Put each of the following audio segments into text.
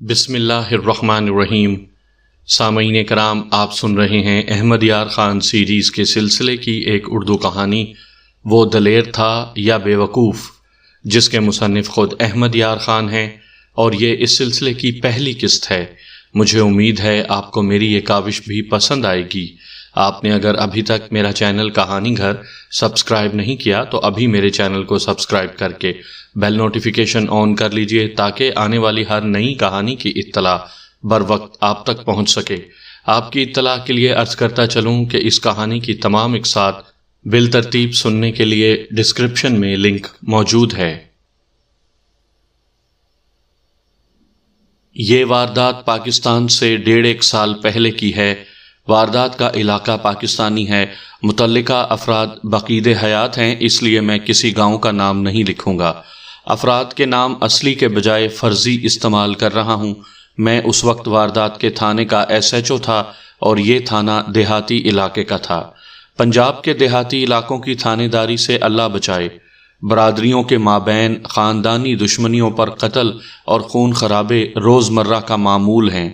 بسم اللہ الرحمن الرحیم۔ سامعین کرام، آپ سن رہے ہیں احمد یار خان سیریز کے سلسلے کی ایک اردو کہانی وہ دلیر تھا یا بے وقوف، جس کے مصنف خود احمد یار خان ہیں، اور یہ اس سلسلے کی پہلی قسط ہے۔ مجھے امید ہے آپ کو میری یہ کاوش بھی پسند آئے گی۔ آپ نے اگر ابھی تک میرا چینل کہانی گھر سبسکرائب نہیں کیا تو ابھی میرے چینل کو سبسکرائب کر کے بیل نوٹیفیکیشن آن کر لیجئے تاکہ آنے والی ہر نئی کہانی کی اطلاع بر وقت آپ تک پہنچ سکے۔ آپ کی اطلاع کے لیے عرض کرتا چلوں کہ اس کہانی کی تمام اقساط بالترتیب سننے کے لیے ڈسکرپشن میں لنک موجود ہے۔ یہ واردات پاکستان سے 1.5 سال پہلے کی ہے۔ واردات کا علاقہ پاکستانی ہے، متعلقہ افراد بقید حیات ہیں، اس لیے میں کسی گاؤں کا نام نہیں لکھوں گا۔ افراد کے نام اصلی کے بجائے فرضی استعمال کر رہا ہوں۔ میں اس وقت واردات کے تھانے کا SHO تھا اور یہ تھانہ دیہاتی علاقے کا تھا۔ پنجاب کے دیہاتی علاقوں کی تھانے داری سے اللہ بچائے۔ برادریوں کے مابین خاندانی دشمنیوں پر قتل اور خون خرابے روزمرہ کا معمول ہیں۔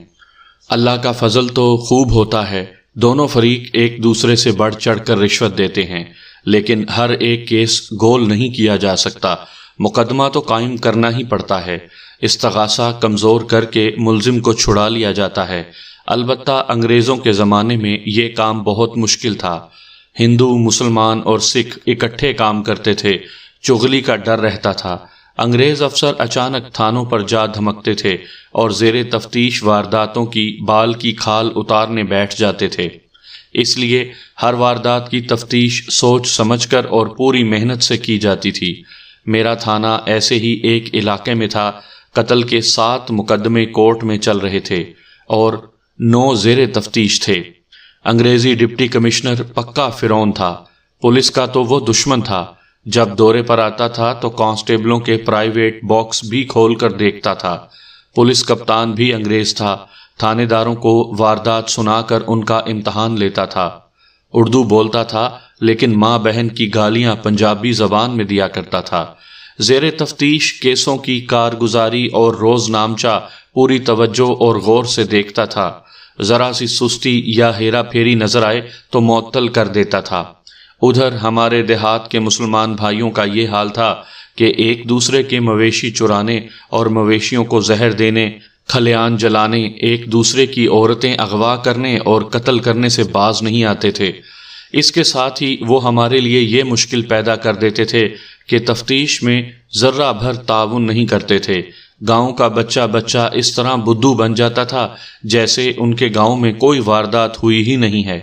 اللہ کا فضل تو خوب ہوتا ہے، دونوں فریق ایک دوسرے سے بڑھ چڑھ کر رشوت دیتے ہیں، لیکن ہر ایک کیس گول نہیں کیا جا سکتا، مقدمہ تو قائم کرنا ہی پڑتا ہے۔ استغاثہ کمزور کر کے ملزم کو چھڑا لیا جاتا ہے۔ البتہ انگریزوں کے زمانے میں یہ کام بہت مشکل تھا۔ ہندو، مسلمان اور سکھ اکٹھے کام کرتے تھے، چغلی کا ڈر رہتا تھا۔ انگریز افسر اچانک تھانوں پر جا دھمکتے تھے اور زیر تفتیش وارداتوں کی بال کی کھال اتارنے بیٹھ جاتے تھے۔ اس لیے ہر واردات کی تفتیش سوچ سمجھ کر اور پوری محنت سے کی جاتی تھی۔ میرا تھانہ ایسے ہی ایک علاقے میں تھا۔ قتل کے 7 مقدمے کورٹ میں چل رہے تھے اور 9 زیر تفتیش تھے۔ انگریزی ڈپٹی کمشنر پکا فرعون تھا، پولیس کا تو وہ دشمن تھا۔ جب دورے پر آتا تھا تو کانسٹیبلوں کے پرائیویٹ باکس بھی کھول کر دیکھتا تھا۔ پولیس کپتان بھی انگریز تھا، تھانے داروں کو واردات سنا کر ان کا امتحان لیتا تھا۔ اردو بولتا تھا لیکن ماں بہن کی گالیاں پنجابی زبان میں دیا کرتا تھا۔ زیر تفتیش کیسوں کی کارگزاری اور روز نامچہ پوری توجہ اور غور سے دیکھتا تھا۔ ذرا سی سستی یا ہیرا پھیری نظر آئے تو معطل کر دیتا تھا۔ ادھر ہمارے دیہات کے مسلمان بھائیوں کا یہ حال تھا کہ ایک دوسرے کے مویشی چرانے اور مویشیوں کو زہر دینے، کھلیان جلانے، ایک دوسرے کی عورتیں اغوا کرنے اور قتل کرنے سے باز نہیں آتے تھے۔ اس کے ساتھ ہی وہ ہمارے لیے یہ مشکل پیدا کر دیتے تھے کہ تفتیش میں ذرہ بھر تعاون نہیں کرتے تھے۔ گاؤں کا بچہ اس طرح بدھو بن جاتا تھا جیسے ان کے گاؤں میں کوئی واردات ہوئی ہی نہیں ہے۔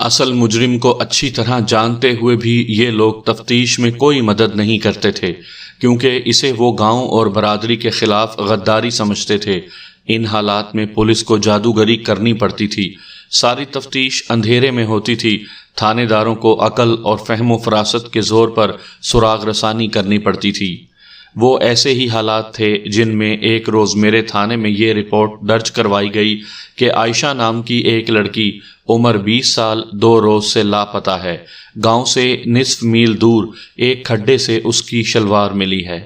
اصل مجرم کو اچھی طرح جانتے ہوئے بھی یہ لوگ تفتیش میں کوئی مدد نہیں کرتے تھے، کیونکہ اسے وہ گاؤں اور برادری کے خلاف غداری سمجھتے تھے۔ ان حالات میں پولیس کو جادوگری کرنی پڑتی تھی۔ ساری تفتیش اندھیرے میں ہوتی تھی۔ تھانے داروں کو عقل اور فہم و فراست کے زور پر سراغ رسانی کرنی پڑتی تھی۔ وہ ایسے ہی حالات تھے جن میں ایک روز میرے تھانے میں یہ رپورٹ درج کروائی گئی کہ عائشہ نام کی ایک لڑکی عمر 20 سال 2 روز سے لاپتہ ہے۔ گاؤں سے نصف میل دور ایک کھڈے سے اس کی شلوار ملی ہے۔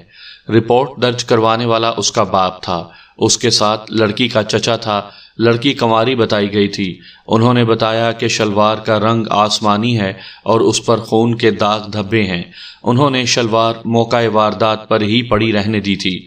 رپورٹ درج کروانے والا اس کا باپ تھا، اس کے ساتھ لڑکی کا چچا تھا۔ لڑکی کنواری بتائی گئی تھی۔ انہوں نے بتایا کہ شلوار کا رنگ آسمانی ہے اور اس پر خون کے داغ دھبے ہیں۔ انہوں نے شلوار موقع واردات پر ہی پڑی رہنے دی تھی۔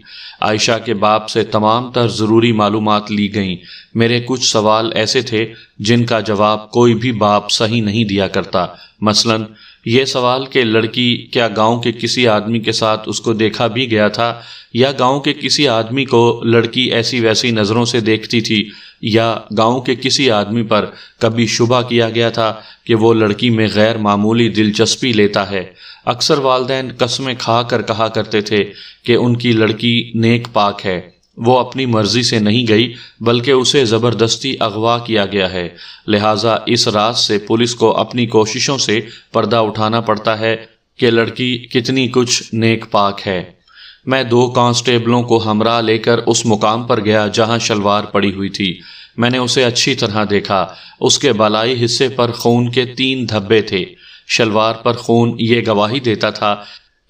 عائشہ کے باپ سے تمام تر ضروری معلومات لی گئیں۔ میرے کچھ سوال ایسے تھے جن کا جواب کوئی بھی باپ صحیح نہیں دیا کرتا۔ مثلاً یہ سوال کہ لڑکی کیا گاؤں کے کسی آدمی کے ساتھ اس کو دیکھا بھی گیا تھا، یا گاؤں کے کسی آدمی کو لڑکی ایسی ویسی نظروں سے دیکھتی تھی، یا گاؤں کے کسی آدمی پر کبھی شبہ کیا گیا تھا کہ وہ لڑکی میں غیر معمولی دلچسپی لیتا ہے۔ اکثر والدین قسمیں کھا کر کہا کرتے تھے کہ ان کی لڑکی نیک پاک ہے، وہ اپنی مرضی سے نہیں گئی بلکہ اسے زبردستی اغوا کیا گیا ہے۔ لہٰذا اس راز سے پولیس کو اپنی کوششوں سے پردہ اٹھانا پڑتا ہے کہ لڑکی کتنی کچھ نیک پاک ہے۔ میں 2 کانسٹیبلوں کو ہمراہ لے کر اس مقام پر گیا جہاں شلوار پڑی ہوئی تھی۔ میں نے اسے اچھی طرح دیکھا۔ اس کے بالائی حصے پر خون کے 3 دھبے تھے۔ شلوار پر خون یہ گواہی دیتا تھا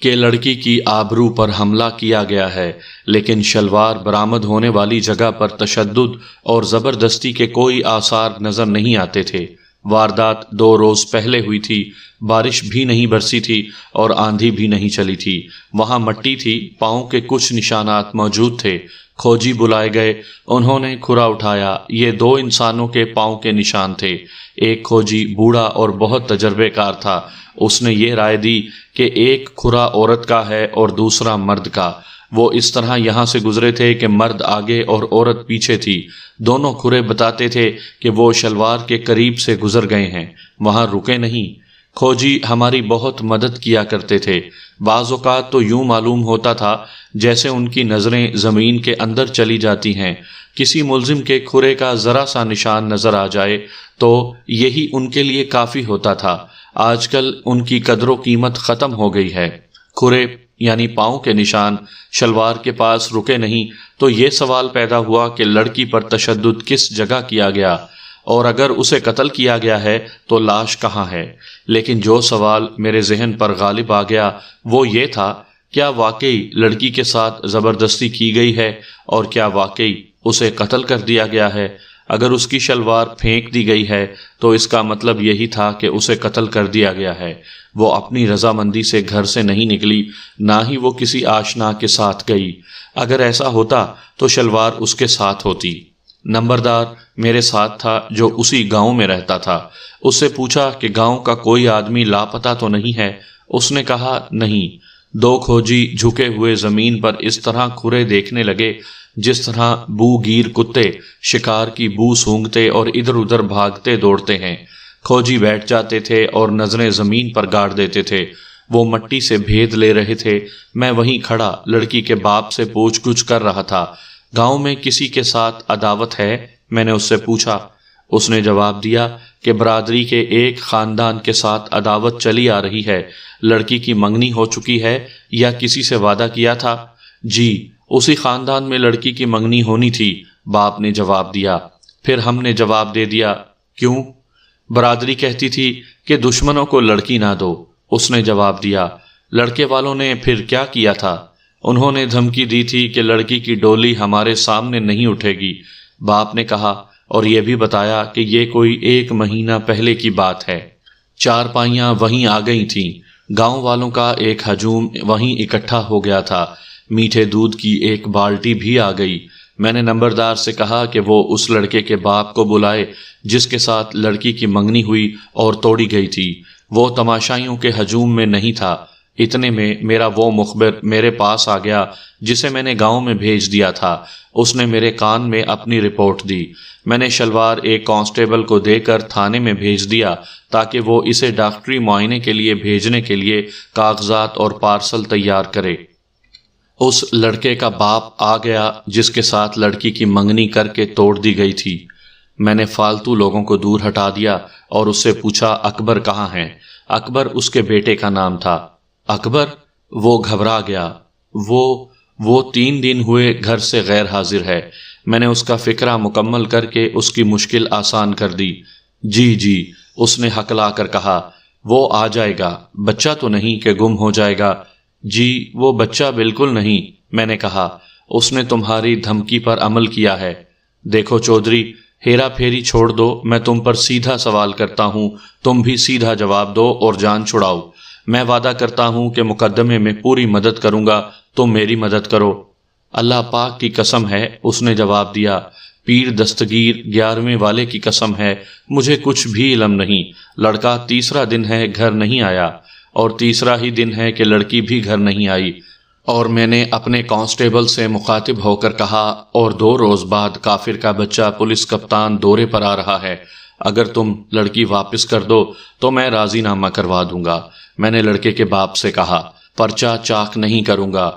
کہ لڑکی کی آبرو پر حملہ کیا گیا ہے، لیکن شلوار برآمد ہونے والی جگہ پر تشدد اور زبردستی کے کوئی آثار نظر نہیں آتے تھے۔ واردات 2 روز پہلے ہوئی تھی، بارش بھی نہیں برسی تھی اور آندھی بھی نہیں چلی تھی۔ وہاں مٹی تھی، پاؤں کے کچھ نشانات موجود تھے۔ کھوجی بلائے گئے، انہوں نے کھرا اٹھایا۔ یہ 2 انسانوں کے پاؤں کے نشان تھے۔ ایک کھوجی بوڑھا اور بہت تجربے کار تھا۔ اس نے یہ رائے دی کہ ایک کھرا عورت کا ہے اور دوسرا مرد کا۔ وہ اس طرح یہاں سے گزرے تھے کہ مرد آگے اور عورت پیچھے تھی۔ دونوں کھرے بتاتے تھے کہ وہ شلوار کے قریب سے گزر گئے ہیں، وہاں رکے نہیں۔ کھوجی ہماری بہت مدد کیا کرتے تھے۔ بعض اوقات تو یوں معلوم ہوتا تھا جیسے ان کی نظریں زمین کے اندر چلی جاتی ہیں۔ کسی ملزم کے کھرے کا ذرا سا نشان نظر آ جائے تو یہی ان کے لیے کافی ہوتا تھا۔ آج کل ان کی قدر و قیمت ختم ہو گئی ہے۔ کھرے یعنی پاؤں کے نشان شلوار کے پاس رکے نہیں تو یہ سوال پیدا ہوا کہ لڑکی پر تشدد کس جگہ کیا گیا، اور اگر اسے قتل کیا گیا ہے تو لاش کہاں ہے؟ لیکن جو سوال میرے ذہن پر غالب آ گیا وہ یہ تھا، کیا واقعی لڑکی کے ساتھ زبردستی کی گئی ہے اور کیا واقعی اسے قتل کر دیا گیا ہے؟ اگر اس کی شلوار پھینک دی گئی ہے تو اس کا مطلب یہی تھا کہ اسے قتل کر دیا گیا ہے۔ وہ اپنی رضامندی سے گھر سے نہیں نکلی، نہ ہی وہ کسی آشنا کے ساتھ گئی۔ اگر ایسا ہوتا تو شلوار اس کے ساتھ ہوتی۔ نمبردار میرے ساتھ تھا جو اسی گاؤں میں رہتا تھا۔ اس سے پوچھا کہ گاؤں کا کوئی آدمی لاپتہ تو نہیں ہے؟ اس نے کہا نہیں۔ 2 کھوجی جھکے ہوئے زمین پر اس طرح کھرے دیکھنے لگے جس طرح بو گیر کتے شکار کی بو سونگھتے اور ادھر ادھر بھاگتے دوڑتے ہیں۔ کھوجی بیٹھ جاتے تھے اور نظریں زمین پر گاڑ دیتے تھے۔ وہ مٹی سے بھید لے رہے تھے۔ میں وہیں کھڑا لڑکی کے باپ سے پوچھ گچھ کر رہا تھا۔ گاؤں میں کسی کے ساتھ عداوت ہے؟ میں نے اس سے پوچھا۔ اس نے جواب دیا کہ برادری کے ایک خاندان کے ساتھ عداوت چلی آ رہی ہے۔ لڑکی کی منگنی ہو چکی ہے یا کسی سے وعدہ کیا تھا؟ جی، اسی خاندان میں لڑکی کی منگنی ہونی تھی، باپ نے جواب دیا۔ پھر ہم نے جواب دے دیا، کیوں؟ برادری کہتی تھی کہ دشمنوں کو لڑکی نہ دو۔ اس نے جواب دیا۔ لڑکے والوں نے پھر کیا کیا تھا؟ انہوں نے دھمکی دی تھی کہ لڑکی کی ڈولی ہمارے سامنے نہیں اٹھے گی۔ باپ نے کہا اور یہ بھی بتایا کہ یہ کوئی 1 مہینہ پہلے کی بات ہے۔ 4 پائیاں وہیں آ گئی تھیں۔ گاؤں والوں کا ایک ہجوم وہیں اکٹھا ہو گیا تھا۔ میٹھے دودھ کی ایک بالٹی بھی آ گئی۔ میں نے نمبردار سے کہا کہ وہ اس لڑکے کے باپ کو بلائے جس کے ساتھ لڑکی کی منگنی ہوئی اور توڑی گئی تھی۔ وہ تماشائیوں کے ہجوم میں نہیں تھا۔ اتنے میں میرا وہ مخبر میرے پاس آ گیا جسے میں نے گاؤں میں بھیج دیا تھا۔ اس نے میرے کان میں اپنی رپورٹ دی۔ میں نے شلوار ایک کانسٹیبل کو دے کر تھانے میں بھیج دیا تاکہ وہ اسے ڈاکٹری معائنے کے لیے بھیجنے کے لیے کاغذات اور پارسل تیار کرے۔ اس لڑکے کا باپ آ گیا جس کے ساتھ لڑکی کی منگنی کر کے توڑ دی گئی تھی۔ میں نے فالتو لوگوں کو دور ہٹا دیا اور اس سے پوچھا اکبر کہاں ہے؟ اکبر اس کے بیٹے کا نام تھا۔ اکبر؟ وہ گھبرا گیا۔ وہ 3 دن ہوئے گھر سے غیر حاضر ہے۔ میں نے اس کا فکرہ مکمل کر کے اس کی مشکل آسان کر دی۔ جی، اس نے ہکلا کر کہا، وہ آ جائے گا۔ بچہ تو نہیں کہ گم ہو جائے گا؟ جی، وہ بچہ بالکل نہیں۔ میں نے کہا، اس نے تمہاری دھمکی پر عمل کیا ہے۔ دیکھو چودھری، ہیرا پھیری چھوڑ دو، میں تم پر سیدھا سوال کرتا ہوں، تم بھی سیدھا جواب دو اور جان چھڑاؤ۔ میں وعدہ کرتا ہوں کہ مقدمے میں پوری مدد کروں گا، تم میری مدد کرو۔ اللہ پاک کی قسم ہے، اس نے جواب دیا۔ پیر دستگیر 11ویں والے کی قسم ہے، مجھے کچھ بھی علم نہیں۔ لڑکا 3 دن ہے گھر نہیں آیا، اور 3 ہی دن ہے کہ لڑکی بھی گھر نہیں آئی۔ اور میں نے اپنے کانسٹیبل سے مخاطب ہو کر کہا، اور 2 روز بعد کافر کا بچہ پولیس کپتان دورے پر آ رہا ہے۔ اگر تم لڑکی واپس کر دو تو میں راضی نامہ کروا دوں گا۔ میں نے لڑکے کے باپ سے کہا، پرچہ چاک نہیں کروں گا۔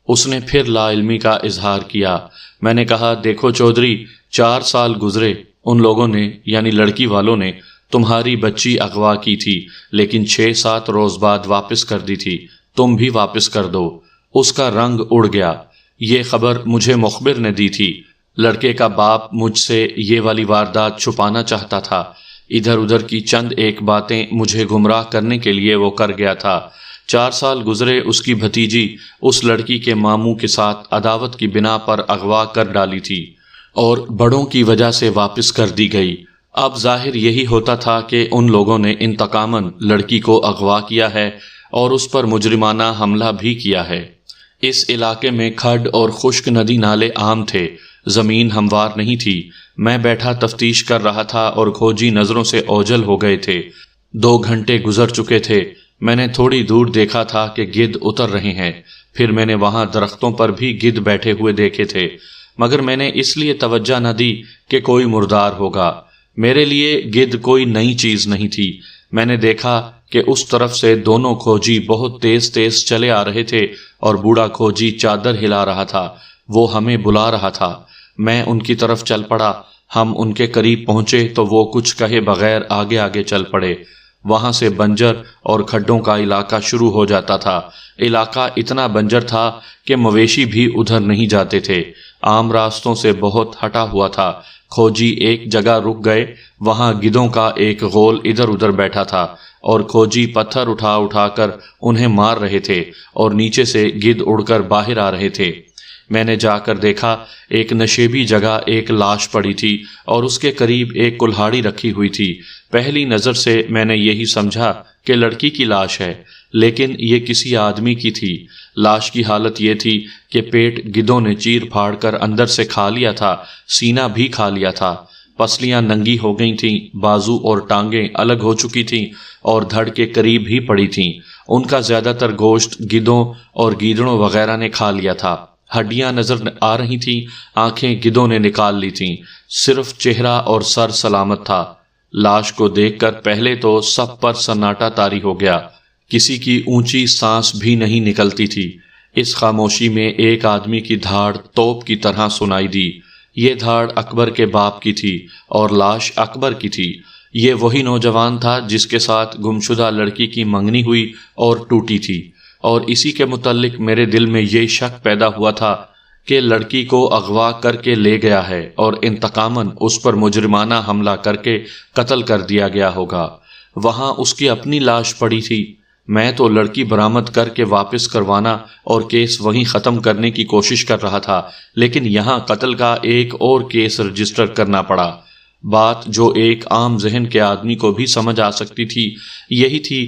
اس نے پھر لا علمی کا اظہار کیا۔ میں نے کہا، دیکھو چودھری، 4 سال گزرے، ان لوگوں نے یعنی لڑکی والوں نے تمہاری بچی اغوا کی تھی، لیکن 6-7 روز بعد واپس کر دی تھی۔ تم بھی واپس کر دو۔ اس کا رنگ اڑ گیا۔ یہ خبر مجھے مخبر نے دی تھی۔ لڑکے کا باپ مجھ سے یہ والی واردات چھپانا چاہتا تھا۔ ادھر ادھر کی چند ایک باتیں مجھے گمراہ کرنے کے لیے وہ کر گیا تھا۔ 4 سال گزرے، اس کی بھتیجی اس لڑکی کے ماموں کے ساتھ عداوت کی بنا پر اغوا کر ڈالی تھی اور بڑوں کی وجہ سے واپس کر دی گئی۔ اب ظاہر یہی ہوتا تھا کہ ان لوگوں نے انتقاماً لڑکی کو اغوا کیا ہے اور اس پر مجرمانہ حملہ بھی کیا ہے۔ اس علاقے میں کھڈ اور خشک ندی نالے عام تھے، زمین ہموار نہیں تھی۔ میں بیٹھا تفتیش کر رہا تھا اور کھوجی نظروں سے اوجھل ہو گئے تھے۔ 2 گھنٹے گزر چکے تھے۔ میں نے تھوڑی دور دیکھا تھا کہ گدھ اتر رہے ہیں، پھر میں نے وہاں درختوں پر بھی گدھ بیٹھے ہوئے دیکھے تھے، مگر میں نے اس لیے توجہ نہ دی کہ کوئی مردار ہوگا۔ میرے لیے گدھ کوئی نئی چیز نہیں تھی۔ میں نے دیکھا کہ اس طرف سے دونوں کھوجی بہت تیز تیز چلے آ رہے تھے اور بوڑھا کھوجی چادر ہلا رہا تھا، وہ ہمیں بلا رہا تھا۔ میں ان کی طرف چل پڑا۔ ہم ان کے قریب پہنچے تو وہ کچھ کہے بغیر آگے آگے چل پڑے۔ وہاں سے بنجر اور کھڈوں کا علاقہ شروع ہو جاتا تھا۔ علاقہ اتنا بنجر تھا کہ مویشی بھی ادھر نہیں جاتے تھے، عام راستوں سے بہت ہٹا ہوا تھا۔ کھوجی ایک جگہ رک گئے، وہاں گدھوں کا ایک غول ادھر ادھر بیٹھا تھا اور کھوجی پتھر اٹھا اٹھا کر انہیں مار رہے تھے اور نیچے سے گدھ اڑ کر باہر آ رہے تھے۔ میں نے جا کر دیکھا، ایک نشیبی جگہ ایک لاش پڑی تھی اور اس کے قریب ایک کلہاڑی رکھی ہوئی تھی۔ پہلی نظر سے میں نے یہی سمجھا کہ لڑکی کی لاش ہے، لیکن یہ کسی آدمی کی تھی۔ لاش کی حالت یہ تھی کہ پیٹ گدھوں نے چیر پھاڑ کر اندر سے کھا لیا تھا، سینہ بھی کھا لیا تھا، پسلیاں ننگی ہو گئی تھیں، بازو اور ٹانگیں الگ ہو چکی تھیں اور دھڑ کے قریب ہی پڑی تھیں۔ ان کا زیادہ تر گوشت گدھوں اور گیدڑوں وغیرہ نے کھا لیا تھا۔ ہڈیاں نظر آ رہی تھیں، آنکھیں گدھوں نے نکال لی تھیں، صرف چہرہ اور سر سلامت تھا۔ لاش کو دیکھ کر پہلے تو سب پر سناٹا طاری ہو گیا، کسی کی اونچی سانس بھی نہیں نکلتی تھی۔ اس خاموشی میں ایک آدمی کی دھاڑ توپ کی طرح سنائی دی۔ یہ دھاڑ اکبر کے باپ کی تھی اور لاش اکبر کی تھی۔ یہ وہی نوجوان تھا جس کے ساتھ گمشدہ لڑکی کی منگنی ہوئی اور ٹوٹی تھی، اور اسی کے متعلق میرے دل میں یہ شک پیدا ہوا تھا کہ لڑکی کو اغوا کر کے لے گیا ہے اور انتقاماً اس پر مجرمانہ حملہ کر کے قتل کر دیا گیا ہوگا۔ وہاں اس کی اپنی لاش پڑی تھی۔ میں تو لڑکی برآمد کر کے واپس کروانا اور کیس وہیں ختم کرنے کی کوشش کر رہا تھا، لیکن یہاں قتل کا ایک اور کیس رجسٹر کرنا پڑا۔ بات جو ایک عام ذہن کے آدمی کو بھی سمجھ آ سکتی تھی یہی تھی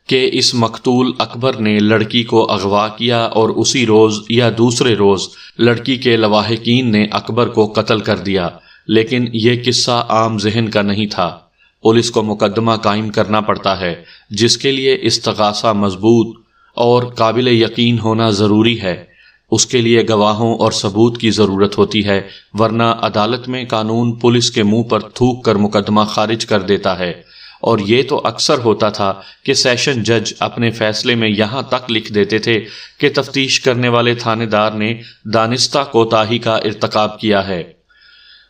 کہ اس مقتول اکبر نے لڑکی کو اغوا کیا اور اسی روز یا دوسرے روز لڑکی کے لواحقین نے اکبر کو قتل کر دیا۔ لیکن یہ قصہ عام ذہن کا نہیں تھا۔ پولیس کو مقدمہ قائم کرنا پڑتا ہے، جس کے لیے استغاثہ مضبوط اور قابل یقین ہونا ضروری ہے۔ اس کے لیے گواہوں اور ثبوت کی ضرورت ہوتی ہے، ورنہ عدالت میں قانون پولیس کے منہ پر تھوک کر مقدمہ خارج کر دیتا ہے۔ اور یہ تو اکثر ہوتا تھا کہ سیشن جج اپنے فیصلے میں یہاں تک لکھ دیتے تھے کہ تفتیش کرنے والے تھانے دار نے دانستہ کوتاہی کا ارتکاب کیا ہے۔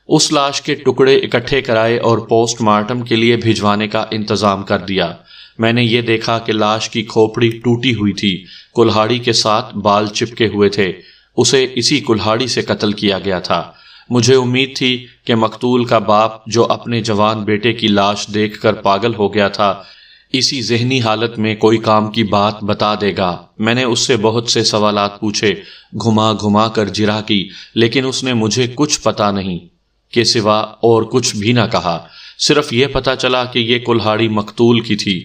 اس لاش کے ٹکڑے اکٹھے کرائے اور پوسٹ مارٹم کے لیے بھجوانے کا انتظام کر دیا۔ میں نے یہ دیکھا کہ لاش کی کھوپڑی ٹوٹی ہوئی تھی، کلہاڑی کے ساتھ بال چپکے ہوئے تھے، اسے اسی کلہاڑی سے قتل کیا گیا تھا۔ مجھے امید تھی کہ مقتول کا باپ جو اپنے جوان بیٹے کی لاش دیکھ کر پاگل ہو گیا تھا، اسی ذہنی حالت میں کوئی کام کی بات بتا دے گا۔ میں نے اس سے بہت سے سوالات پوچھے، گھما گھما کر جرح کی، لیکن اس نے مجھے کچھ پتا نہیں کے سوا اور کچھ بھی نہ کہا۔ صرف یہ پتا چلا کہ یہ کلہاڑی مقتول کی تھی،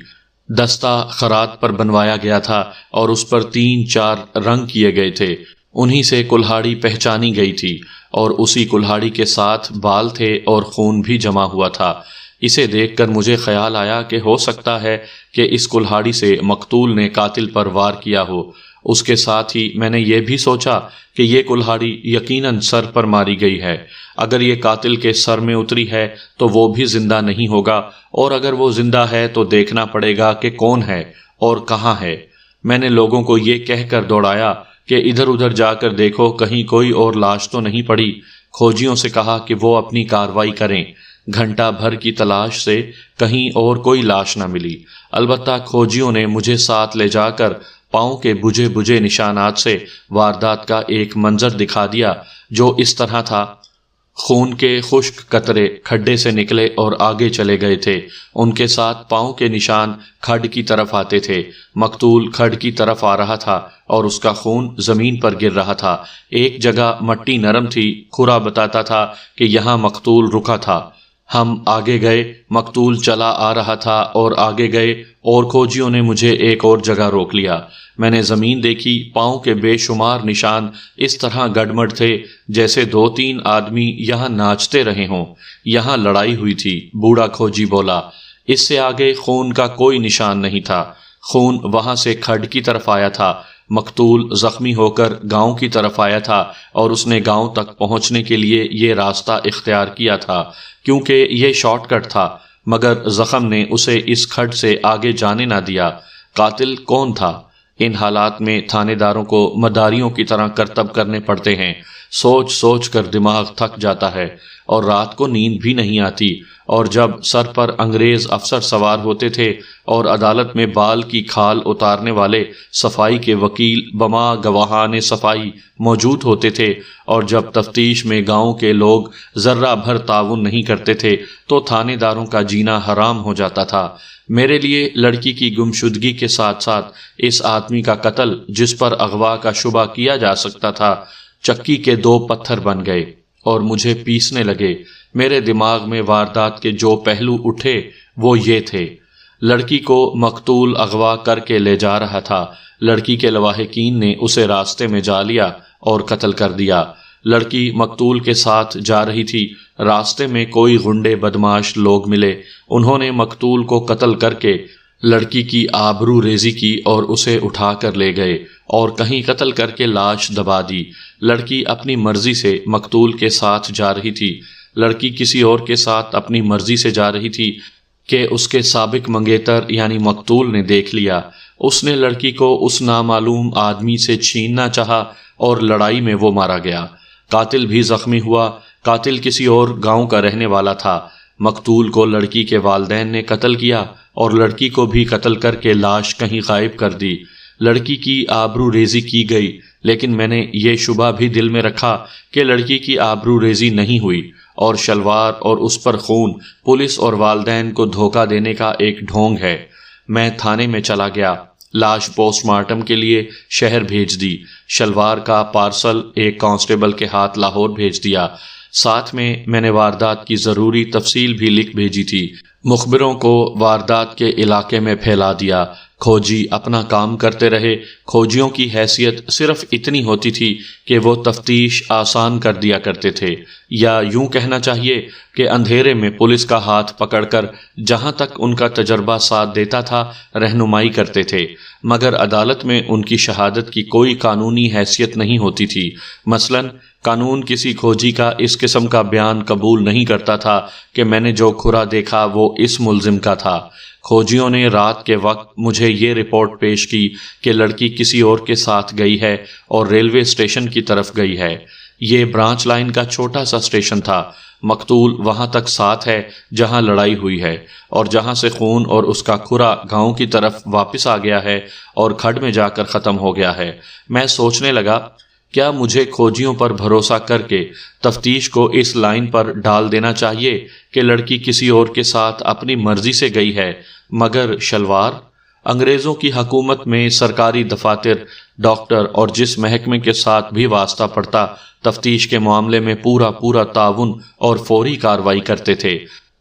دستہ خرات پر بنوایا گیا تھا اور اس پر 3-4 رنگ کیے گئے تھے، انہی سے کلہاڑی پہچانی گئی تھی، اور اسی کلہاڑی کے ساتھ بال تھے اور خون بھی جمع ہوا تھا۔ اسے دیکھ کر مجھے خیال آیا کہ ہو سکتا ہے کہ اس کلہاڑی سے مقتول نے قاتل پر وار کیا ہو۔ اس کے ساتھ ہی میں نے یہ بھی سوچا کہ یہ کلہاڑی یقیناً سر پر ماری گئی ہے۔ اگر یہ قاتل کے سر میں اتری ہے تو وہ بھی زندہ نہیں ہوگا، اور اگر وہ زندہ ہے تو دیکھنا پڑے گا کہ کون ہے اور کہاں ہے۔ میں نے لوگوں کو یہ کہہ کر دوڑایا کہ ادھر ادھر جا کر دیکھو کہیں کوئی اور لاش تو نہیں پڑی۔ کھوجیوں سے کہا کہ وہ اپنی کارروائی کریں۔ گھنٹہ بھر کی تلاش سے کہیں اور کوئی لاش نہ ملی، البتہ کھوجیوں نے مجھے ساتھ لے جا کر پاؤں کے بجھے بجھے نشانات سے واردات کا ایک منظر دکھا دیا جو اس طرح تھا خون کے خشک قطرے کھڈے سے نکلے اور آگے چلے گئے تھے۔ ان کے ساتھ پاؤں کے نشان کھڈ کی طرف آتے تھے۔ مقتول کھڈ کی طرف آ رہا تھا اور اس کا خون زمین پر گر رہا تھا۔ ایک جگہ مٹی نرم تھی، کھرا بتاتا تھا کہ یہاں مقتول رکا تھا۔ ہم آگے گئے، مقتول چلا آ رہا تھا اور آگے گئے اور کھوجیوں نے مجھے ایک اور جگہ روک لیا۔ میں نے زمین دیکھی، پاؤں کے بے شمار نشان اس طرح گڑمڑ تھے جیسے 2-3 آدمی یہاں ناچتے رہے ہوں۔ یہاں لڑائی ہوئی تھی، بوڑھا کھوجی بولا۔ اس سے آگے خون کا کوئی نشان نہیں تھا۔ خون وہاں سے کھڈ کی طرف آیا تھا۔ مقتول زخمی ہو کر گاؤں کی طرف آیا تھا اور اس نے گاؤں تک پہنچنے کے لیے یہ راستہ اختیار کیا تھا کیونکہ یہ شارٹ کٹ تھا، مگر زخم نے اسے اس کھڈ سے آگے جانے نہ دیا۔ قاتل کون تھا؟ ان حالات میں تھانے داروں کو مداریوں کی طرح کرتب کرنے پڑتے ہیں۔ سوچ سوچ کر دماغ تھک جاتا ہے اور رات کو نیند بھی نہیں آتی، اور جب سر پر انگریز افسر سوار ہوتے تھے اور عدالت میں بال کی کھال اتارنے والے صفائی کے وکیل بما گواہان صفائی موجود ہوتے تھے، اور جب تفتیش میں گاؤں کے لوگ ذرہ بھر تعاون نہیں کرتے تھے تو تھانے داروں کا جینا حرام ہو جاتا تھا۔ میرے لیے لڑکی کی گمشدگی کے ساتھ ساتھ اس آدمی کا قتل، جس پر اغوا کا شبہ کیا جا سکتا تھا، چکی کے 2 پتھر بن گئے اور مجھے پیسنے لگے۔ میرے دماغ میں واردات کے جو پہلو اٹھے وہ یہ تھے: لڑکی کو مقتول اغوا کر کے لے جا رہا تھا، لڑکی کے لواحقین نے اسے راستے میں جا لیا اور قتل کر دیا۔ لڑکی مقتول کے ساتھ جا رہی تھی، راستے میں کوئی غنڈے بدماش لوگ ملے، انہوں نے مقتول کو قتل کر کے لڑکی کی آبرو ریزی کی اور اسے اٹھا کر لے گئے اور کہیں قتل کر کے لاش دبا دی۔ لڑکی اپنی مرضی سے مقتول کے ساتھ جا رہی تھی، لڑکی کسی اور کے ساتھ اپنی مرضی سے جا رہی تھی کہ اس کے سابق منگیتر یعنی مقتول نے دیکھ لیا۔ اس نے لڑکی کو اس نامعلوم آدمی سے چھیننا چاہا اور لڑائی میں وہ مارا گیا۔ قاتل بھی زخمی ہوا۔ قاتل کسی اور گاؤں کا رہنے والا تھا۔ مقتول کو لڑکی کے والدین نے قتل کیا اور لڑکی کو بھی قتل کر کے لاش کہیں غائب کر دی۔ لڑکی کی آبرو ریزی کی گئی، لیکن میں نے یہ شبہ بھی دل میں رکھا کہ لڑکی کی آبرو ریزی نہیں ہوئی، اور شلوار اور اس پر خون پولیس اور والدین کو دھوکہ دینے کا ایک ڈھونگ ہے۔ میں تھانے میں چلا گیا، لاش پوسٹ مارٹم کے لیے شہر بھیج دی، شلوار کا پارسل ایک کانسٹیبل کے ہاتھ لاہور بھیج دیا، ساتھ میں نے واردات کی ضروری تفصیل بھی لکھ بھیجی تھی۔ مخبروں کو واردات کے علاقے میں پھیلا دیا۔ کھوجی اپنا کام کرتے رہے۔ کھوجیوں کی حیثیت صرف اتنی ہوتی تھی کہ وہ تفتیش آسان کر دیا کرتے تھے، یا یوں کہنا چاہیے کہ اندھیرے میں پولیس کا ہاتھ پکڑ کر جہاں تک ان کا تجربہ ساتھ دیتا تھا رہنمائی کرتے تھے، مگر عدالت میں ان کی شہادت کی کوئی قانونی حیثیت نہیں ہوتی تھی۔ مثلاً قانون کسی کھوجی کا اس قسم کا بیان قبول نہیں کرتا تھا کہ میں نے جو کھرا دیکھا وہ اس ملزم کا تھا۔ کھوجیوں نے رات کے وقت مجھے یہ رپورٹ پیش کی کہ لڑکی کسی اور کے ساتھ گئی ہے اور ریلوے اسٹیشن کی طرف گئی ہے۔ یہ برانچ لائن کا چھوٹا سا اسٹیشن تھا۔ مقتول وہاں تک ساتھ ہے جہاں لڑائی ہوئی ہے، اور جہاں سے خون اور اس کا کھرا گاؤں کی طرف واپس آ گیا ہے اور کھڈ میں جا کر ختم ہو گیا ہے۔ میں سوچنے لگا، کیا مجھے کھوجیوں پر بھروسہ کر کے تفتیش کو اس لائن پر ڈال دینا چاہیے کہ لڑکی کسی اور کے ساتھ اپنی مرضی سے گئی ہے، مگر شلوار؟ انگریزوں کی حکومت میں سرکاری دفاتر، ڈاکٹر اور جس محکمے کے ساتھ بھی واسطہ پڑتا، تفتیش کے معاملے میں پورا تعاون اور فوری کارروائی کرتے تھے۔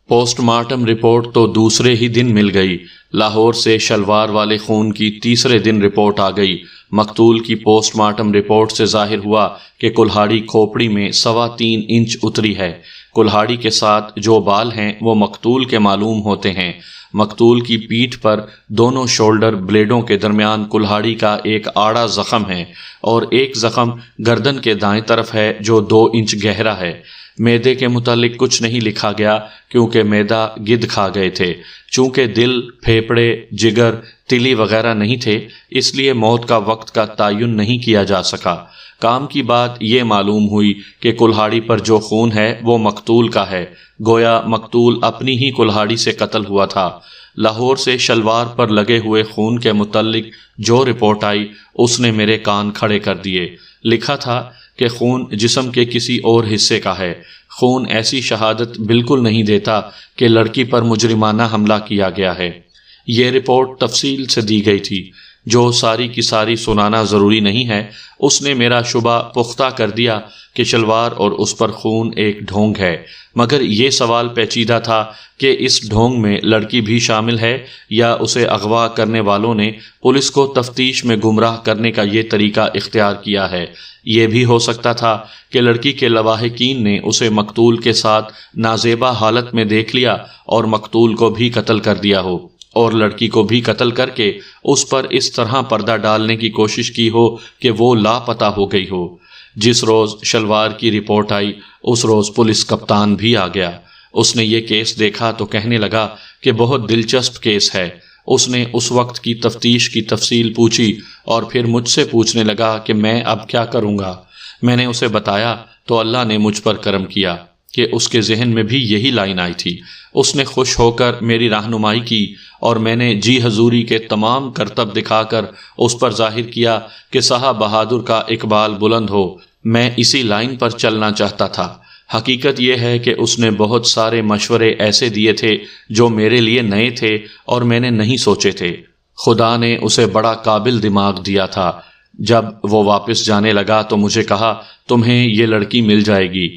پوسٹ مارٹم رپورٹ تو دوسرے ہی دن مل گئی۔ لاہور سے شلوار والے خون کی تیسرے دن رپورٹ آ گئی۔ مقتول کی پوسٹ مارٹم رپورٹ سے ظاہر ہوا کہ کلہاڑی کھوپڑی میں 3.25 انچ اتری ہے۔ کلہاڑی کے ساتھ جو بال ہیں وہ مقتول کے معلوم ہوتے ہیں۔ مقتول کی پیٹھ پر دونوں شولڈر بلیڈوں کے درمیان کلہاڑی کا ایک آڑا زخم ہے، اور ایک زخم گردن کے دائیں طرف ہے جو 2 انچ گہرا ہے۔ میدے کے متعلق کچھ نہیں لکھا گیا کیونکہ میدا گدھ کھا گئے تھے۔ چونکہ دل، پھیپھڑے، جگر، تلی وغیرہ نہیں تھے، اس لیے موت کا وقت کا تعین نہیں کیا جا سکا۔ کام کی بات یہ معلوم ہوئی کہ کلہاڑی پر جو خون ہے وہ مقتول کا ہے، گویا مقتول اپنی ہی کلہاڑی سے قتل ہوا تھا۔ لاہور سے شلوار پر لگے ہوئے خون کے متعلق جو رپورٹ آئی اس نے میرے کان کھڑے کر دیے۔ لکھا تھا کہ خون جسم کے کسی اور حصے کا ہے۔ خون ایسی شہادت بالکل نہیں دیتا کہ لڑکی پر مجرمانہ حملہ کیا گیا ہے۔ یہ رپورٹ تفصیل سے دی گئی تھی، جو ساری کی ساری سنانا ضروری نہیں ہے۔ اس نے میرا شبہ پختہ کر دیا کہ شلوار اور اس پر خون ایک ڈھونگ ہے، مگر یہ سوال پیچیدہ تھا کہ اس ڈھونگ میں لڑکی بھی شامل ہے یا اسے اغوا کرنے والوں نے پولیس کو تفتیش میں گمراہ کرنے کا یہ طریقہ اختیار کیا ہے۔ یہ بھی ہو سکتا تھا کہ لڑکی کے لواحقین نے اسے مقتول کے ساتھ نازیبا حالت میں دیکھ لیا اور مقتول کو بھی قتل کر دیا ہو، اور لڑکی کو بھی قتل کر کے اس پر اس طرح پردہ ڈالنے کی کوشش کی ہو کہ وہ لاپتہ ہو گئی ہو۔ جس روز شلوار کی رپورٹ آئی اس روز پولیس کپتان بھی آ گیا۔ اس نے یہ کیس دیکھا تو کہنے لگا کہ بہت دلچسپ کیس ہے۔ اس نے اس وقت کی تفتیش کی تفصیل پوچھی اور پھر مجھ سے پوچھنے لگا کہ میں اب کیا کروں گا۔ میں نے اسے بتایا تو اللہ نے مجھ پر کرم کیا کہ اس کے ذہن میں بھی یہی لائن آئی تھی۔ اس نے خوش ہو کر میری رہنمائی کی اور میں نے جی حضوری کے تمام کرتب دکھا کر اس پر ظاہر کیا کہ صاحب بہادر کا اقبال بلند ہو۔ میں اسی لائن پر چلنا چاہتا تھا۔ حقیقت یہ ہے کہ اس نے بہت سارے مشورے ایسے دیے تھے جو میرے لیے نئے تھے اور میں نے نہیں سوچے تھے۔ خدا نے اسے بڑا قابل دماغ دیا تھا۔ جب وہ واپس جانے لگا تو مجھے کہا تمہیں یہ لڑکی مل جائے گی۔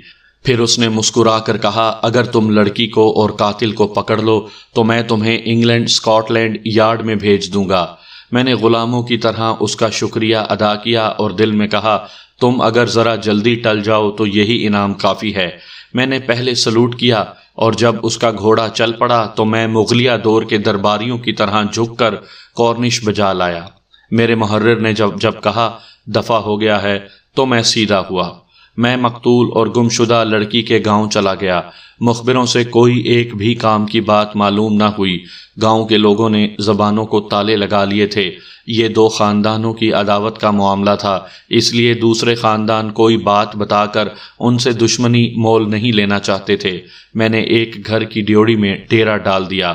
پھر اس نے مسکرا کر کہا اگر تم لڑکی کو اور قاتل کو پکڑ لو تو میں تمہیں انگلینڈ اسکاٹ لینڈ یارڈ میں بھیج دوں گا۔ میں نے غلاموں کی طرح اس کا شکریہ ادا کیا اور دل میں کہا تم اگر ذرا جلدی ٹل جاؤ تو یہی انعام کافی ہے۔ میں نے پہلے سلوٹ کیا اور جب اس کا گھوڑا چل پڑا تو میں مغلیہ دور کے درباریوں کی طرح جھک کر کورنش بجا لایا۔ میرے محرر نے جب کہا دفع ہو گیا ہے تو میں سیدھا ہوا۔ میں مقتول اور گمشدہ لڑکی کے گاؤں چلا گیا۔ مخبروں سے کوئی ایک بھی کام کی بات معلوم نہ ہوئی۔ گاؤں کے لوگوں نے زبانوں کو تالے لگا لیے تھے۔ یہ دو خاندانوں کی عداوت کا معاملہ تھا، اس لیے دوسرے خاندان کوئی بات بتا کر ان سے دشمنی مول نہیں لینا چاہتے تھے۔ میں نے ایک گھر کی ڈیوڑی میں ڈیرا ڈال دیا۔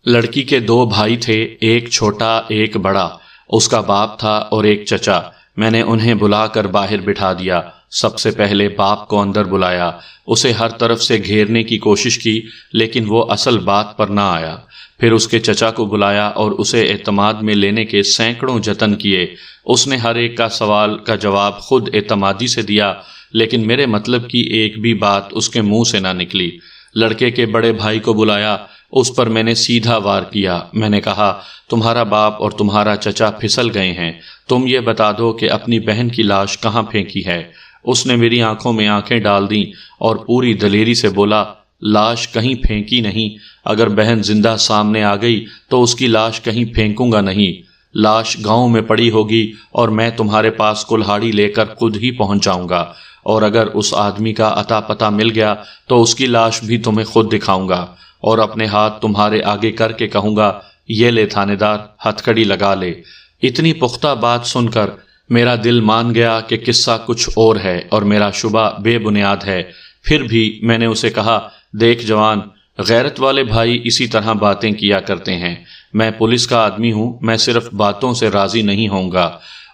لڑکی کے دو بھائی تھے، ایک چھوٹا ایک بڑا، اس کا باپ تھا اور ایک چچا۔ میں نے انہیں بلا کر باہر بٹھا دیا۔ سب سے پہلے باپ کو اندر بلایا، اسے ہر طرف سے گھیرنے کی کوشش کی لیکن وہ اصل بات پر نہ آیا۔ پھر اس کے چچا کو بلایا اور اسے اعتماد میں لینے کے سینکڑوں جتن کیے۔ اس نے ہر ایک کا سوال کا جواب خود اعتمادی سے دیا، لیکن میرے مطلب کی ایک بھی بات اس کے منہ سے نہ نکلی۔ لڑکے کے بڑے بھائی کو بلایا، اس پر میں نے سیدھا وار کیا۔ میں نے کہا تمہارا باپ اور تمہارا چچا پھسل گئے ہیں، تم یہ بتا دو کہ اپنی بہن کی لاش کہاں پھینکی ہے۔ اس نے میری آنکھوں میں آنکھیں ڈال دیں اور پوری دلیری سے بولا لاش کہیں پھینکی نہیں، اگر بہن زندہ سامنے آ گئی تو اس کی لاش کہیں پھینکوں گا نہیں۔ لاش گاؤں میں پڑی ہوگی اور میں تمہارے پاس کلہاڑی لے کر خود ہی پہنچ جاؤں گا، اور اگر اس آدمی کا عطا پتہ مل گیا تو اس کی لاش بھی تمہیں خود دکھاؤں گا اور اپنے ہاتھ تمہارے آگے کر کے کہوں گا یہ لے تھانے دار ہتھکڑی لگا لے۔ اتنی پختہ بات سن کر میرا دل مان گیا کہ قصہ کچھ اور ہے اور میرا شبہ بے بنیاد ہے۔ پھر بھی میں نے اسے کہا دیکھ جوان، غیرت والے بھائی اسی طرح باتیں کیا کرتے ہیں۔ میں پولیس کا آدمی ہوں، میں صرف باتوں سے راضی نہیں ہوں گا۔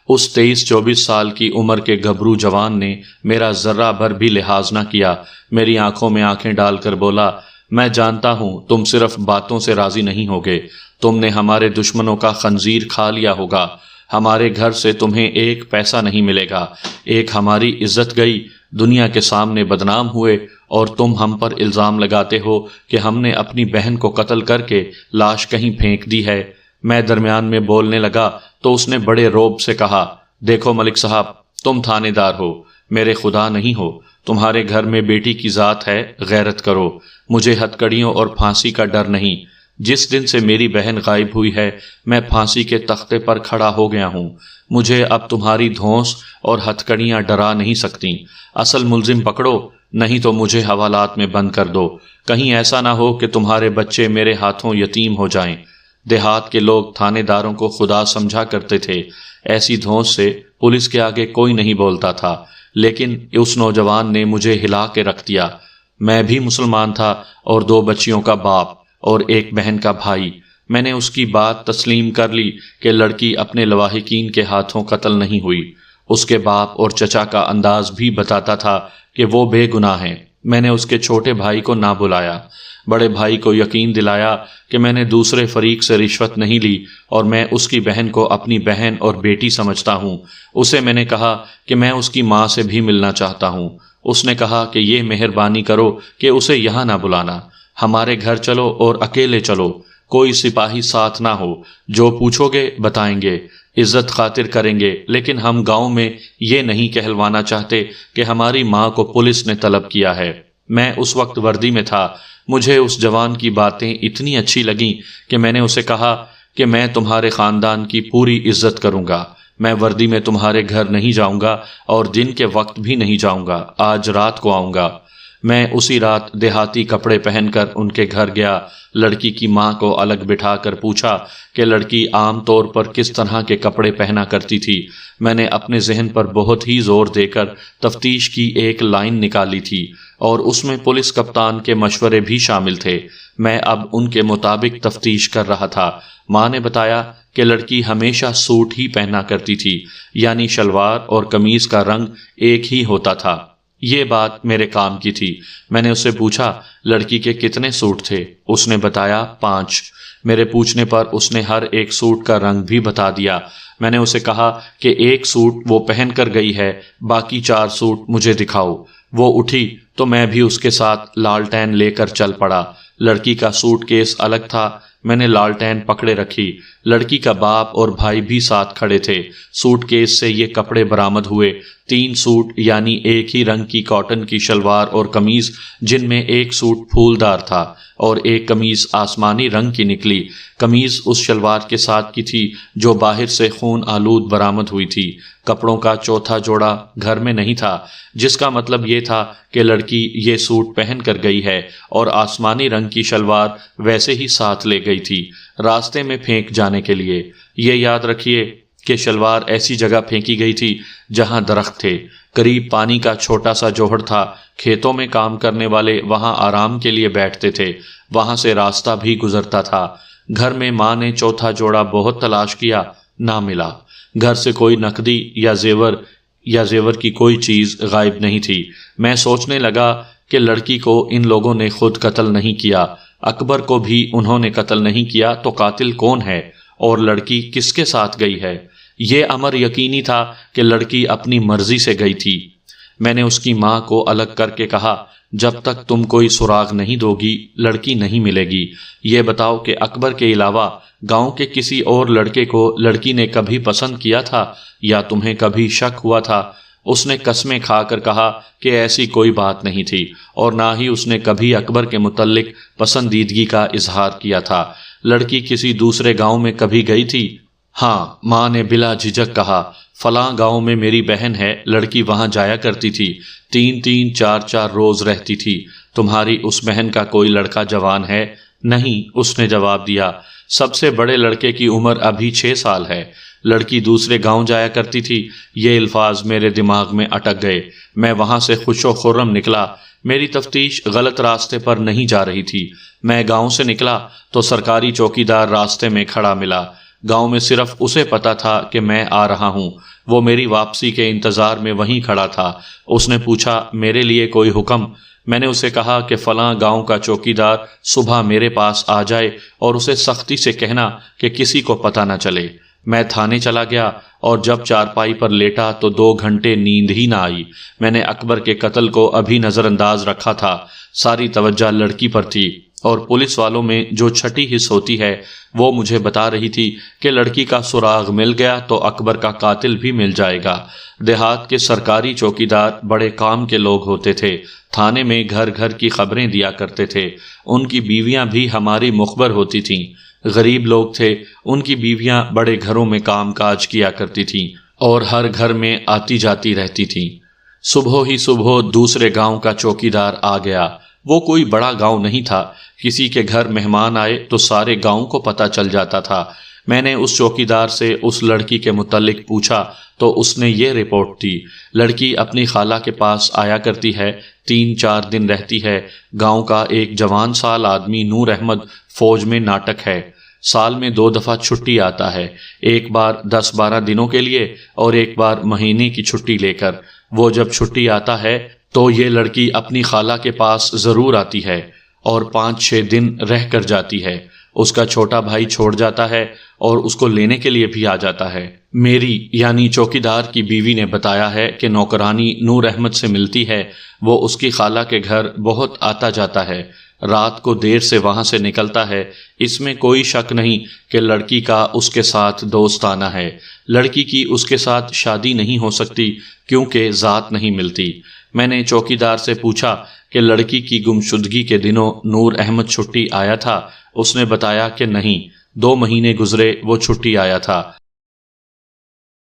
اس 23-24 سال کی عمر کے گبرو جوان نے میرا ذرہ بھر بھی لحاظ نہ کیا، میری آنکھوں میں آنکھیں ڈال کر بولا میں جانتا ہوں تم صرف باتوں سے راضی نہیں ہوگے، تم نے ہمارے دشمنوں کا خنزیر کھا لیا ہوگا، ہمارے گھر سے تمہیں ایک پیسہ نہیں ملے گا، ایک ہماری عزت گئی، دنیا کے سامنے بدنام ہوئے، اور تم ہم پر الزام لگاتے ہو کہ ہم نے اپنی بہن کو قتل کر کے لاش کہیں پھینک دی ہے۔ میں درمیان میں بولنے لگا تو اس نے بڑے روب سے کہا دیکھو ملک صاحب، تم تھانے دار ہو، میرے خدا نہیں ہو، تمہارے گھر میں بیٹی کی ذات ہے، غیرت کرو، مجھے ہتکڑیوں اور پھانسی کا ڈر نہیں۔ جس دن سے میری بہن غائب ہوئی ہے میں پھانسی کے تختے پر کھڑا ہو گیا ہوں، مجھے اب تمہاری دھونس اور ہتکڑیاں ڈرا نہیں سکتی۔ اصل ملزم پکڑو، نہیں تو مجھے حوالات میں بند کر دو، کہیں ایسا نہ ہو کہ تمہارے بچے میرے ہاتھوں یتیم ہو جائیں۔ دیہات کے لوگ تھانے داروں کو خدا سمجھا کرتے تھے، ایسی دھونس سے پولیس کے آگے کوئی نہیں بولتا تھا، لیکن اس نوجوان نے مجھے ہلا کے رکھ دیا۔ میں بھی مسلمان تھا اور 2 بچیوں کا باپ اور ایک بہن کا بھائی۔ میں نے اس کی بات تسلیم کر لی کہ لڑکی اپنے لواحقین کے ہاتھوں قتل نہیں ہوئی۔ اس کے باپ اور چچا کا انداز بھی بتاتا تھا کہ وہ بے گناہ ہیں۔ میں نے اس کے چھوٹے بھائی کو نہ بلایا، بڑے بھائی کو یقین دلایا کہ میں نے دوسرے فریق سے رشوت نہیں لی اور میں اس کی بہن کو اپنی بہن اور بیٹی سمجھتا ہوں۔ اسے میں نے کہا کہ میں اس کی ماں سے بھی ملنا چاہتا ہوں۔ اس نے کہا کہ یہ مہربانی کرو کہ اسے یہاں نہ بلانا، ہمارے گھر چلو اور اکیلے چلو، کوئی سپاہی ساتھ نہ ہو، جو پوچھو گے بتائیں گے، عزت خاطر کریں گے، لیکن ہم گاؤں میں یہ نہیں کہلوانا چاہتے کہ ہماری ماں کو پولیس نے طلب کیا ہے۔ میں اس وقت وردی میں تھا۔ مجھے اس جوان کی باتیں اتنی اچھی لگیں کہ میں نے اسے کہا کہ میں تمہارے خاندان کی پوری عزت کروں گا، میں وردی میں تمہارے گھر نہیں جاؤں گا اور دن کے وقت بھی نہیں جاؤں گا، آج رات کو آؤں گا۔ میں اسی رات دیہاتی کپڑے پہن کر ان کے گھر گیا۔ لڑکی کی ماں کو الگ بٹھا کر پوچھا کہ لڑکی عام طور پر کس طرح کے کپڑے پہنا کرتی تھی۔ میں نے اپنے ذہن پر بہت ہی زور دے کر تفتیش کی ایک لائن نکالی تھی اور اس میں پولیس کپتان کے مشورے بھی شامل تھے۔ میں اب ان کے مطابق تفتیش کر رہا تھا۔ ماں نے بتایا کہ لڑکی ہمیشہ سوٹ ہی پہنا کرتی تھی، یعنی شلوار اور قمیض کا رنگ ایک ہی ہوتا تھا۔ یہ بات میرے کام کی تھی۔ میں نے اس سے پوچھا لڑکی کے کتنے سوٹ تھے؟ اس نے بتایا 5۔ میرے پوچھنے پر اس نے ہر ایک سوٹ کا رنگ بھی بتا دیا۔ میں نے اسے کہا کہ ایک سوٹ وہ پہن کر گئی ہے، باقی 4 سوٹ مجھے دکھاؤ۔ وہ اٹھی تو میں بھی اس کے ساتھ لالٹین لے کر چل پڑا۔ لڑکی کا سوٹ کیس الگ تھا، میں نے لالٹین پکڑے رکھی۔ لڑکی کا باپ اور بھائی بھی ساتھ کھڑے تھے۔ سوٹ کیس سے یہ کپڑے برآمد ہوئے، 3 سوٹ یعنی ایک ہی رنگ کی کاٹن کی شلوار اور قمیض، جن میں ایک سوٹ پھولدار تھا اور ایک قمیض آسمانی رنگ کی نکلی۔ قمیض اس شلوار کے ساتھ کی تھی جو باہر سے خون آلود برآمد ہوئی تھی۔ کپڑوں کا چوتھا جوڑا گھر میں نہیں تھا، جس کا مطلب یہ تھا کہ لڑکی یہ سوٹ پہن کر گئی ہے اور آسمانی رنگ کی شلوار ویسے ہی ساتھ لے گئی تھی راستے میں پھینک جانے کے لیے۔ یہ یاد رکھیے کہ شلوار ایسی جگہ پھینکی گئی تھی جہاں درخت تھے، قریب پانی کا چھوٹا سا جوہر تھا۔ کھیتوں میں کام کرنے والے وہاں آرام کے لیے بیٹھتے تھے، وہاں سے راستہ بھی گزرتا تھا۔ گھر میں ماں نے چوتھا جوڑا بہت تلاش کیا، نہ ملا۔ گھر سے کوئی نقدی یا زیور کی کوئی چیز غائب نہیں تھی۔ میں سوچنے لگا کہ لڑکی کو ان لوگوں نے خود قتل نہیں کیا، اکبر کو بھی انہوں نے قتل نہیں کیا، تو قاتل کون ہے اور لڑکی کس کے ساتھ گئی ہے؟ یہ امر یقینی تھا کہ لڑکی اپنی مرضی سے گئی تھی۔ میں نے اس کی ماں کو الگ کر کے کہا جب تک تم کوئی سراغ نہیں دو گی لڑکی نہیں ملے گی۔ یہ بتاؤ کہ اکبر کے علاوہ گاؤں کے کسی اور لڑکے کو لڑکی نے کبھی پسند کیا تھا یا تمہیں کبھی شک ہوا تھا؟ اس نے قسمیں کھا کر کہا کہ ایسی کوئی بات نہیں تھی اور نہ ہی اس نے کبھی اکبر کے متعلق پسندیدگی کا اظہار کیا تھا۔ لڑکی کسی دوسرے گاؤں میں کبھی گئی تھی؟ ہاں، ماں نے بلا جھجک کہا، فلاں گاؤں میں میری بہن ہے، لڑکی وہاں جایا کرتی تھی، 3 4 روز رہتی تھی۔ تمہاری اس بہن کا کوئی لڑکا جوان ہے؟ نہیں، اس نے جواب دیا، سب سے بڑے لڑکے کی عمر ابھی 6 سال ہے۔ لڑکی دوسرے گاؤں جایا کرتی تھی۔ یہ الفاظ میرے دماغ میں اٹک گئے۔ میں وہاں سے خوش و خرم نکلا۔ میری تفتیش غلط راستے پر نہیں جا رہی تھی۔ میں گاؤں سے نکلا تو سرکاری چوکیدار راستے میں کھڑا ملا۔ گاؤں میں صرف اسے پتا تھا کہ میں آ رہا ہوں۔ وہ میری واپسی کے انتظار میں وہیں کھڑا تھا۔ اس نے پوچھا میرے لیے کوئی حکم؟ میں نے اسے کہا کہ فلاں گاؤں کا چوکیدار صبح میرے پاس آ جائے اور اسے سختی سے کہنا کہ کسی کو پتہ نہ چلے۔ میں تھانے چلا گیا اور جب چارپائی پر لیٹا تو 2 گھنٹے نیند ہی نہ آئی۔ میں نے اکبر کے قتل کو ابھی نظر انداز رکھا تھا، ساری توجہ لڑکی پر تھی اور پولیس والوں میں جو چھٹی حص ہوتی ہے وہ مجھے بتا رہی تھی کہ لڑکی کا سراغ مل گیا تو اکبر کا قاتل بھی مل جائے گا۔ دیہات کے سرکاری چوکیدار بڑے کام کے لوگ ہوتے تھے، تھانے میں گھر گھر کی خبریں دیا کرتے تھے، ان کی بیویاں بھی ہماری مخبر ہوتی تھیں۔ غریب لوگ تھے، ان کی بیویاں بڑے گھروں میں کام کاج کیا کرتی تھیں اور ہر گھر میں آتی جاتی رہتی تھیں۔ صبح ہی صبح دوسرے گاؤں کا چوکیدار آ گیا۔ وہ کوئی بڑا گاؤں نہیں تھا، کسی کے گھر مہمان آئے تو سارے گاؤں کو پتہ چل جاتا تھا۔ میں نے اس چوکیدار سے اس لڑکی کے متعلق پوچھا تو اس نے یہ رپورٹ دی، لڑکی اپنی خالہ کے پاس آیا کرتی ہے، 3 4 دن رہتی ہے۔ گاؤں کا ایک جوان سال آدمی نور احمد فوج میں ناٹک ہے، سال میں 2 دفعہ چھٹی آتا ہے، ایک بار 10 12 دنوں کے لیے اور ایک بار مہینے کی چھٹی لے کر۔ وہ جب چھٹی آتا ہے تو یہ لڑکی اپنی خالہ کے پاس ضرور آتی ہے اور 5-6 دن رہ کر جاتی ہے۔ اس کا چھوٹا بھائی چھوڑ جاتا ہے اور اس کو لینے کے لیے بھی آ جاتا ہے۔ میری یعنی چوکیدار کی بیوی نے بتایا ہے کہ نوکرانی نور احمد سے ملتی ہے، وہ اس کی خالہ کے گھر بہت آتا جاتا ہے، رات کو دیر سے وہاں سے نکلتا ہے۔ اس میں کوئی شک نہیں کہ لڑکی کا اس کے ساتھ دوستانہ ہے۔ لڑکی کی اس کے ساتھ شادی نہیں ہو سکتی کیونکہ ذات نہیں ملتی۔ میں نے چوکیدار سے پوچھا کہ لڑکی کی گمشدگی کے دنوں نور احمد چھٹی آیا تھا؟ اس نے بتایا کہ نہیں، 2 مہینے گزرے وہ چھٹی آیا تھا۔